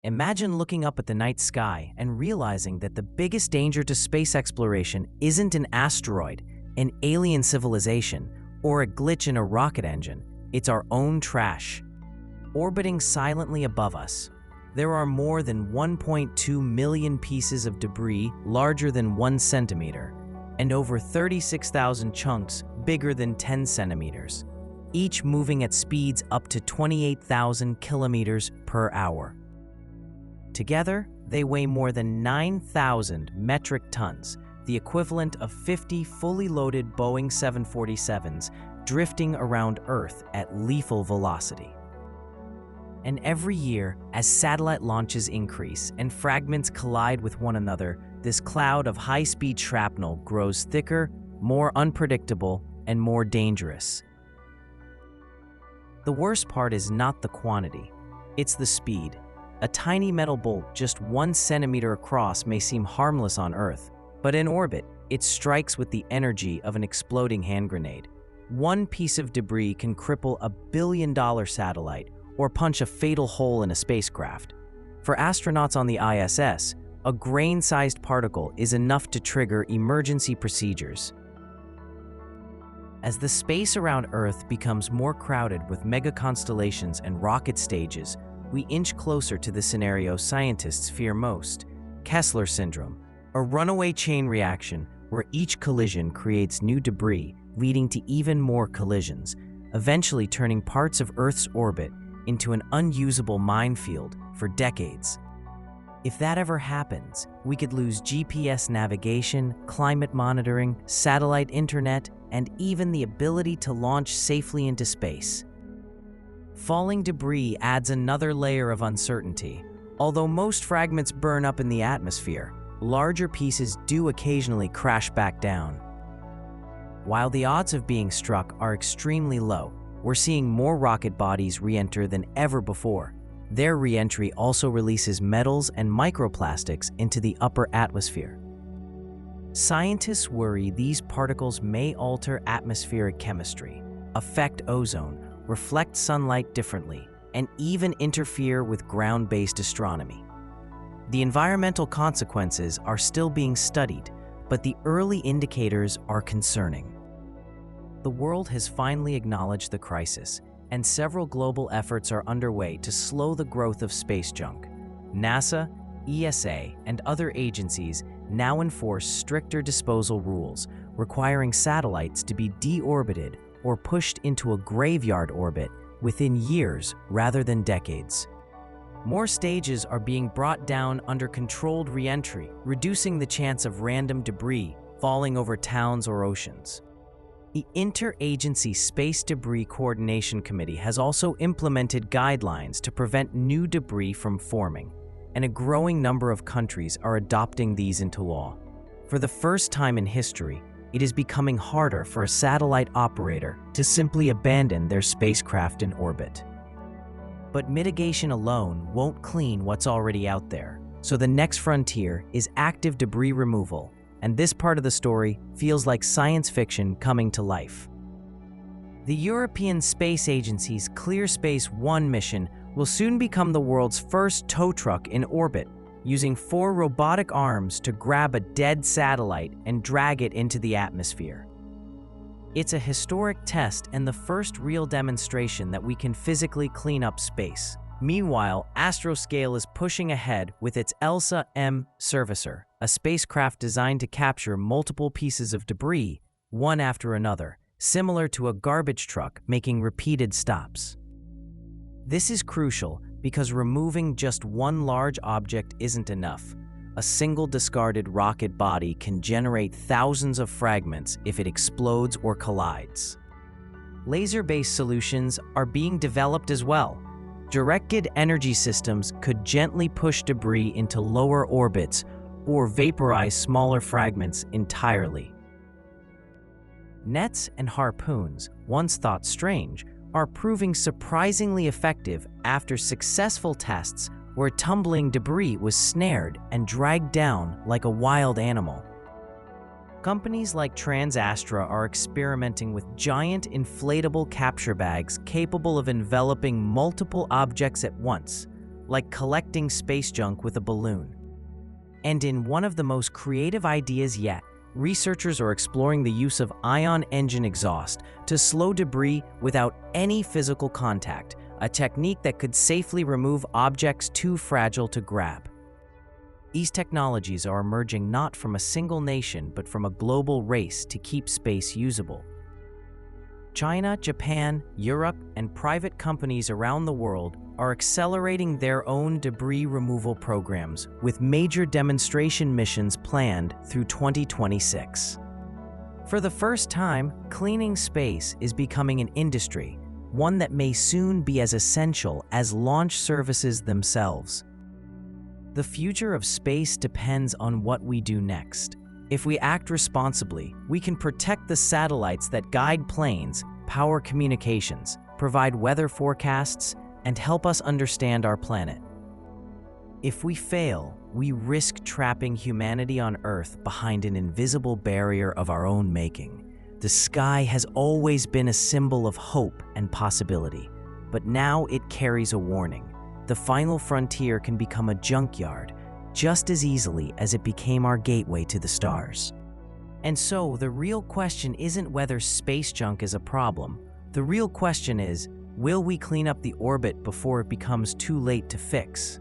Imagine looking up at the night sky and realizing that the biggest danger to space exploration isn't an asteroid, an alien civilization, or a glitch in a rocket engine. It's our own trash. Orbiting silently above us, there are more than 1.2 million pieces of debris larger than 1 centimeter, and over 36,000 chunks bigger than 10 centimeters, each moving at speeds up to 28,000 kilometers per hour. Together, they weigh more than 9,000 metric tons, the equivalent of 50 fully loaded Boeing 747s drifting around Earth at lethal velocity. And every year, as satellite launches increase and fragments collide with one another, this cloud of high-speed shrapnel grows thicker, more unpredictable, and more dangerous. The worst part is not the quantity, it's the speed. A tiny metal bolt just 1 centimeter across may seem harmless on Earth, but in orbit, it strikes with the energy of an exploding hand grenade. One piece of debris can cripple a billion-dollar satellite or punch a fatal hole in a spacecraft. For astronauts on the ISS, a grain-sized particle is enough to trigger emergency procedures. As the space around Earth becomes more crowded with megaconstellations and rocket stages, we inch closer to the scenario scientists fear most: Kessler syndrome, a runaway chain reaction where each collision creates new debris, leading to even more collisions, eventually turning parts of Earth's orbit into an unusable minefield for decades. If that ever happens, we could lose GPS navigation, climate monitoring, satellite internet, and even the ability to launch safely into space. Falling debris adds another layer of uncertainty. Although most fragments burn up in the atmosphere, larger pieces do occasionally crash back down. While the odds of being struck are extremely low, we're seeing more rocket bodies re-enter than ever before. Their re-entry also releases metals and microplastics into the upper atmosphere. Scientists worry these particles may alter atmospheric chemistry, affect ozone, reflect sunlight differently, and even interfere with ground-based astronomy. The environmental consequences are still being studied, but the early indicators are concerning. The world has finally acknowledged the crisis, and several global efforts are underway to slow the growth of space junk. NASA, ESA, and other agencies now enforce stricter disposal rules, requiring satellites to be deorbited or pushed into a graveyard orbit within years rather than decades. More stages are being brought down under controlled re-entry, reducing the chance of random debris falling over towns or oceans. The Interagency Space Debris Coordination Committee has also implemented guidelines to prevent new debris from forming, and a growing number of countries are adopting these into law. For the first time in history, it is becoming harder for a satellite operator to simply abandon their spacecraft in orbit. But mitigation alone won't clean what's already out there, so the next frontier is active debris removal, and this part of the story feels like science fiction coming to life. The European Space Agency's Clear Space 1 mission will soon become the world's first tow truck in orbit, using 4 robotic arms to grab a dead satellite and drag it into the atmosphere. It's a historic test and the first real demonstration that we can physically clean up space. Meanwhile, Astroscale is pushing ahead with its ELSA-M servicer, a spacecraft designed to capture multiple pieces of debris, one after another, similar to a garbage truck making repeated stops. This is crucial because removing just one large object isn't enough. A single discarded rocket body can generate thousands of fragments if it explodes or collides. Laser-based solutions are being developed as well. Directed energy systems could gently push debris into lower orbits or vaporize smaller fragments entirely. Nets and harpoons, once thought strange, are proving surprisingly effective after successful tests where tumbling debris was snared and dragged down like a wild animal. Companies like TransAstra are experimenting with giant inflatable capture bags capable of enveloping multiple objects at once, like collecting space junk with a balloon. And in one of the most creative ideas yet, researchers are exploring the use of ion engine exhaust to slow debris without any physical contact, a technique that could safely remove objects too fragile to grab. These technologies are emerging not from a single nation, but from a global race to keep space usable. China, Japan, Europe, and private companies around the world are accelerating their own debris removal programs, with major demonstration missions planned through 2026. For the first time, cleaning space is becoming an industry, one that may soon be as essential as launch services themselves. The future of space depends on what we do next. If we act responsibly, we can protect the satellites that guide planes, power communications, provide weather forecasts, and help us understand our planet. If we fail, we risk trapping humanity on Earth behind an invisible barrier of our own making. The sky has always been a symbol of hope and possibility, but now it carries a warning. The final frontier can become a junkyard just as easily as it became our gateway to the stars. And so, the real question isn't whether space junk is a problem. The real question is, will we clean up the orbit before it becomes too late to fix?